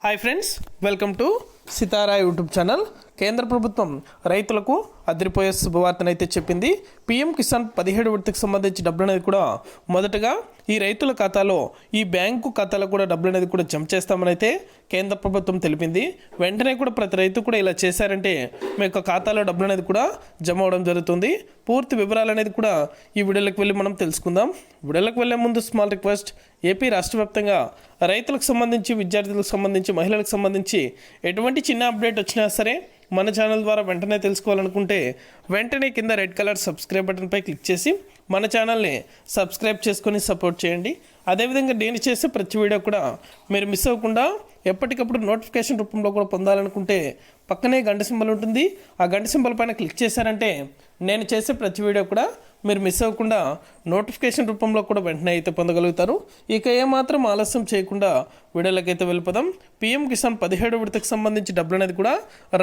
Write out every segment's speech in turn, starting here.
Hi friends, welcome to Sitara YouTube channel. కేంద్ర ప్రభుత్వం రైతులకు అదిరిపోయే శుభవార్తనైతే చెప్పింది. పీఎం కిసాన్ 17 విడతకు సంబంధించి డబ్బులు అనేది కూడా మొదటగా ఈ రైతుల ఖాతాలో, ఈ బ్యాంకు ఖాతాలో కూడా డబ్బులు అనేది కూడా జమ చేస్తామని అయితే కేంద్ర ప్రభుత్వం తెలిపింది. వెంటనే కూడా ప్రతి రైతు కూడా ఇలా చేశారంటే మీ యొక్క ఖాతాలో డబ్బులు అనేది కూడా జమ అవడం జరుగుతుంది. పూర్తి వివరాలు అనేది కూడా ఈ వీడియోలోకి వెళ్ళి మనం తెలుసుకుందాం. వీడియోలోకి వెళ్ళే ముందు స్మాల్ రిక్వెస్ట్, ఏపీ రాష్ట్ర వ్యాప్తంగా రైతులకు సంబంధించి, విద్యార్థులకు సంబంధించి, మహిళలకు సంబంధించి ఎటువంటి చిన్న అప్డేట్ వచ్చినా సరే మన ఛానల్ ద్వారా వెంటనే తెలుసుకోవాలనుకుంటే వెంటనే కింద రెడ్ కలర్ సబ్స్క్రైబ్ బటన్పై క్లిక్ చేసి మన ఛానల్ని సబ్స్క్రైబ్ చేసుకొని సపోర్ట్ చేయండి. అదేవిధంగా నేను చేసే ప్రతి వీడియో కూడా మీరు మిస్ అవ్వకుండా ఎప్పటికప్పుడు నోటిఫికేషన్ రూపంలో కూడా పొందాలనుకుంటే పక్కనే గంట సింబల్ ఉంటుంది. ఆ గంట సింబల్ పైన క్లిక్ చేశారంటే నేను చేసే ప్రతి వీడియో కూడా మీరు మిస్ అవ్వకుండా నోటిఫికేషన్ రూపంలో కూడా వెంటనే అయితే పొందగలుగుతారు. ఇక ఏమాత్రం ఆలస్యం చేయకుండా వీడియోలోకి అయితే వెళ్ళిపోదాం. పీఎం కిసాన్ 17 విడతకు సంబంధించి డబ్బులు అనేది కూడా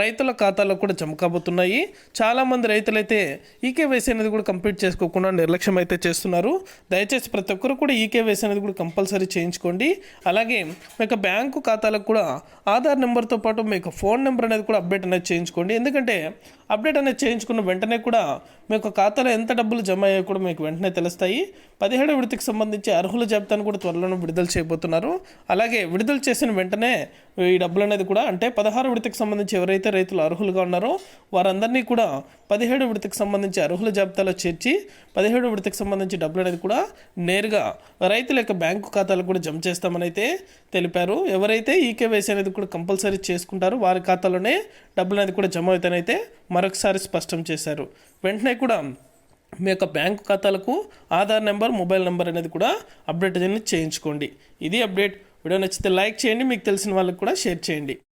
రైతుల ఖాతాలో కూడా జమ కాబోతున్నాయి. చాలామంది రైతులైతే ఈకేవైసీ అనేది కూడా కంప్లీట్ చేసుకోకుండా నిర్లక్ష్యం అయితే చేస్తున్నారు. దయచేసి ప్రతి ఒక్కరు కూడా ఈకేవైసీ అనేది కూడా కంపల్సరీ చేయించుకోండి. అలాగే మీకు బ్యాంకు ఖాతాలకు కూడా ఆధార్ నెంబర్తో పాటు మీకు ఫోన్ నెంబర్ అనేది కూడా అప్డేట్ అనేది చేయించుకోండి. ఎందుకంటే అప్డేట్ అనేది చేయించుకున్న వెంటనే కూడా మీకు ఖాతాలో ఎంత డబ్బులు జమ అయ్యాయో కూడా మీకు వెంటనే తెలుస్తాయి. 17 విడతకు సంబంధించి అర్హుల జాబితాను కూడా త్వరలోనే విడుదల చేయబోతున్నారు. అలాగే విడుదల చేసిన వెంటనే ఈ డబ్బులు అనేది కూడా, అంటే 16 విడతకు సంబంధించి ఎవరైతే రైతులు అర్హులుగా ఉన్నారో వారందరినీ కూడా 17 విడతకు సంబంధించి అర్హుల జాబితాలో చేర్చి 17 విడతకు సంబంధించి డబ్బులు అనేది కూడా నేరుగా రైతుల యొక్క బ్యాంకు ఖాతాలకు కూడా జమ చేస్తామని అయితే తెలిపారు. ఎవరైతే ఈకేవైసీ అనేది కూడా కంపల్సరీ చేసుకుంటారో వారి ఖాతాలోనే డబ్బులు అనేది కూడా జమ అవుతానైతే మరొకసారి స్పష్టం చేశారు. వెంటనే కూడా మీ యొక్క బ్యాంకు ఖాతాలకు ఆధార్ నెంబర్, మొబైల్ నెంబర్ అనేది కూడా అప్డేట్ అనేది చేయించుకోండి. ఇది అప్డేట్. వీడియో నచ్చితే లైక్ చేయండి, మీకు తెలిసిన వాళ్ళకి కూడా షేర్ చేయండి.